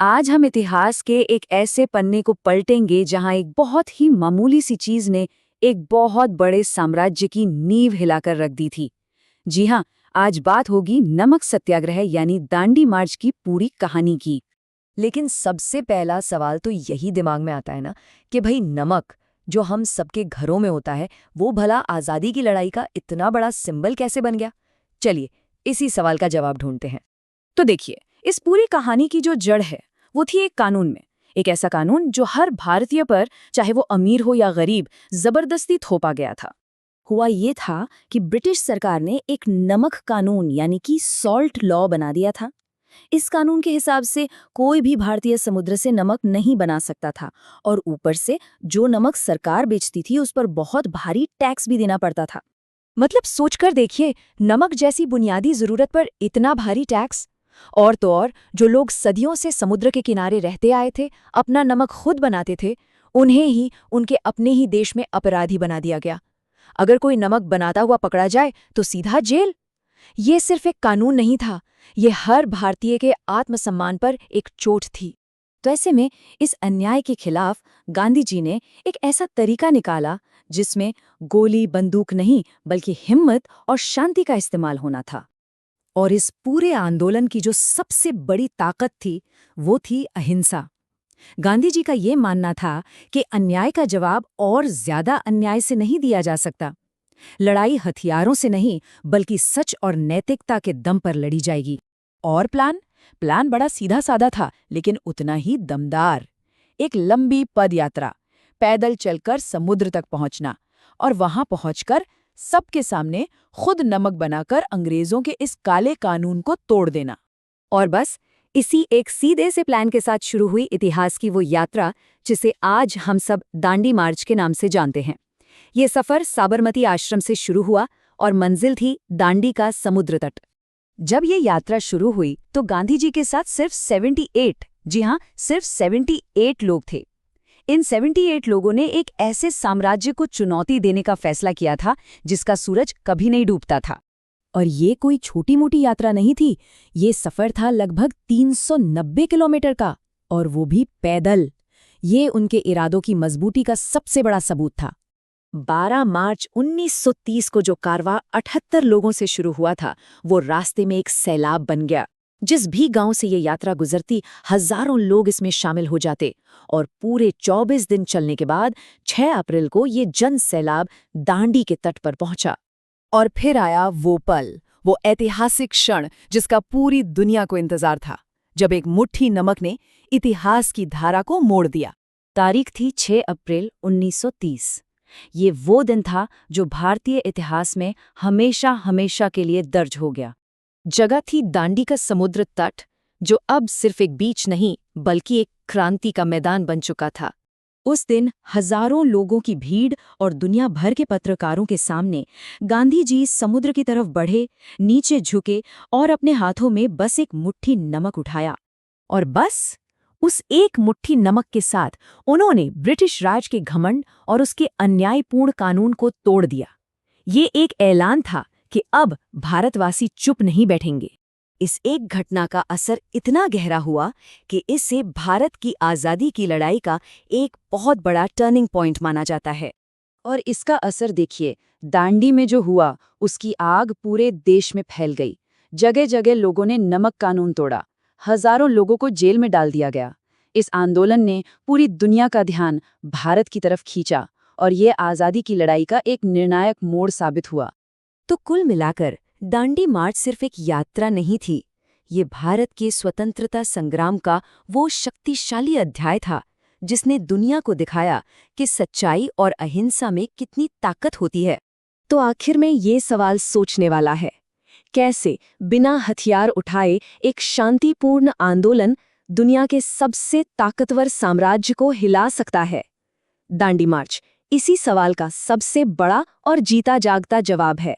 आज हम इतिहास के एक ऐसे पन्ने को पलटेंगे जहां एक बहुत ही मामूली सी चीज ने एक बहुत बड़े साम्राज्य की नींव हिलाकर रख दी थी। जी हाँ, आज बात होगी नमक सत्याग्रह यानी दांडी मार्च की पूरी कहानी की। लेकिन सबसे पहला सवाल तो यही दिमाग में आता है ना कि भाई नमक जो हम सबके घरों में होता है वो भला आज़ादी की लड़ाई का इतना बड़ा सिंबल कैसे बन गया। चलिए इसी सवाल का जवाब ढूंढते हैं। तो देखिए, इस पूरी कहानी की जो जड़ है वो थी एक कानून में। एक ऐसा कानून जो हर भारतीय पर, चाहे वो अमीर हो या गरीब, जबरदस्ती थोपा गया था। हुआ ये था कि ब्रिटिश सरकार ने एक नमक कानून यानी कि सॉल्ट लॉ बना दिया था। इस कानून के हिसाब से कोई भी भारतीय समुद्र से नमक नहीं बना सकता था, और ऊपर से जो नमक सरकार बेचती थी उस पर बहुत भारी टैक्स भी देना पड़ता था। मतलब सोचकर देखिए, नमक जैसी बुनियादी जरूरत पर इतना भारी टैक्स। और तो और जो लोग सदियों से समुद्र के किनारे रहते आए थे, अपना नमक खुद बनाते थे, उन्हें ही उनके अपने ही देश में अपराधी बना दिया गया। अगर कोई नमक बनाता हुआ पकड़ा जाए तो सीधा जेल। ये सिर्फ एक कानून नहीं था, ये हर भारतीय के आत्मसम्मान पर एक चोट थी। तो ऐसे में इस अन्याय के खिलाफ गांधी जी ने एक ऐसा तरीका निकाला जिसमें गोली बंदूक नहीं बल्कि हिम्मत और शांति का इस्तेमाल होना था। और इस पूरे आंदोलन की जो सबसे बड़ी ताकत थी वो थी अहिंसा। गांधी जी का ये मानना था कि अन्याय का जवाब और ज्यादा अन्याय से नहीं दिया जा सकता। लड़ाई हथियारों से नहीं बल्कि सच और नैतिकता के दम पर लड़ी जाएगी। और प्लान बड़ा सीधा साधा था, लेकिन उतना ही दमदार। एक लंबी पद यात्रा, पैदल चलकर समुद्र तक पहुंचना, और वहां पहुंचकर सबके सामने खुद नमक बनाकर अंग्रेजों के इस काले कानून को तोड़ देना। और बस इसी एक सीधे से प्लान के साथ शुरू हुई इतिहास की वो यात्रा जिसे आज हम सब दांडी मार्च के नाम से जानते हैं। ये सफर साबरमती आश्रम से शुरू हुआ और मंजिल थी दांडी का समुद्र तट। जब ये यात्रा शुरू हुई तो गांधी जी के साथ सिर्फ 78, जी हाँ, सिर्फ 78 लोग थे। इन 78 लोगों ने एक ऐसे साम्राज्य को चुनौती देने का फैसला किया था जिसका सूरज कभी नहीं डूबता था। और ये कोई छोटी मोटी यात्रा नहीं थी, ये सफर था लगभग 390 किलोमीटर का, और वो भी पैदल। ये उनके इरादों की मजबूती का सबसे बड़ा सबूत था। 12 मार्च 1930 को जो कारवां 78 लोगों से शुरू हुआ था, वो रास्ते में एक सैलाब बन गया। जिस भी गांव से ये यात्रा गुजरती, हजारों लोग इसमें शामिल हो जाते, और पूरे 24 दिन चलने के बाद 6 अप्रैल को ये जन सैलाब दांडी के तट पर पहुंचा। और फिर आया वो पल, वो ऐतिहासिक क्षण जिसका पूरी दुनिया को इंतजार था, जब एक मुट्ठी नमक ने इतिहास की धारा को मोड़ दिया। तारीख थी 6 अप्रैल 1930। ये वो दिन था जो भारतीय इतिहास में हमेशा हमेशा के लिए दर्ज हो गया। जगह थी दांडी का समुद्र तट, जो अब सिर्फ एक बीच नहीं बल्कि एक क्रांति का मैदान बन चुका था। उस दिन हजारों लोगों की भीड़ और दुनिया भर के पत्रकारों के सामने गांधी जी समुद्र की तरफ बढ़े, नीचे झुके और अपने हाथों में बस एक मुट्ठी नमक उठाया। और बस उस एक मुट्ठी नमक के साथ उन्होंने ब्रिटिश राज के घमंड और उसके अन्यायपूर्ण कानून को तोड़ दिया। ये एक ऐलान था कि अब भारतवासी चुप नहीं बैठेंगे। इस एक घटना का असर इतना गहरा हुआ कि इससे भारत की आज़ादी की लड़ाई का एक बहुत बड़ा टर्निंग पॉइंट माना जाता है। और इसका असर देखिए, दांडी में जो हुआ उसकी आग पूरे देश में फैल गई। जगह जगह लोगों ने नमक कानून तोड़ा, हजारों लोगों को जेल में डाल दिया गया। इस आंदोलन ने पूरी दुनिया का ध्यान भारत की तरफ खींचा, और ये आज़ादी की लड़ाई का एक निर्णायक मोड़ साबित हुआ। तो कुल मिलाकर दांडी मार्च सिर्फ एक यात्रा नहीं थी, ये भारत के स्वतंत्रता संग्राम का वो शक्तिशाली अध्याय था जिसने दुनिया को दिखाया कि सच्चाई और अहिंसा में कितनी ताकत होती है। तो आखिर में ये सवाल सोचने वाला है, कैसे बिना हथियार उठाए एक शांतिपूर्ण आंदोलन दुनिया के सबसे ताकतवर साम्राज्य को हिला सकता है? दांडी मार्च इसी सवाल का सबसे बड़ा और जीता जागता जवाब है।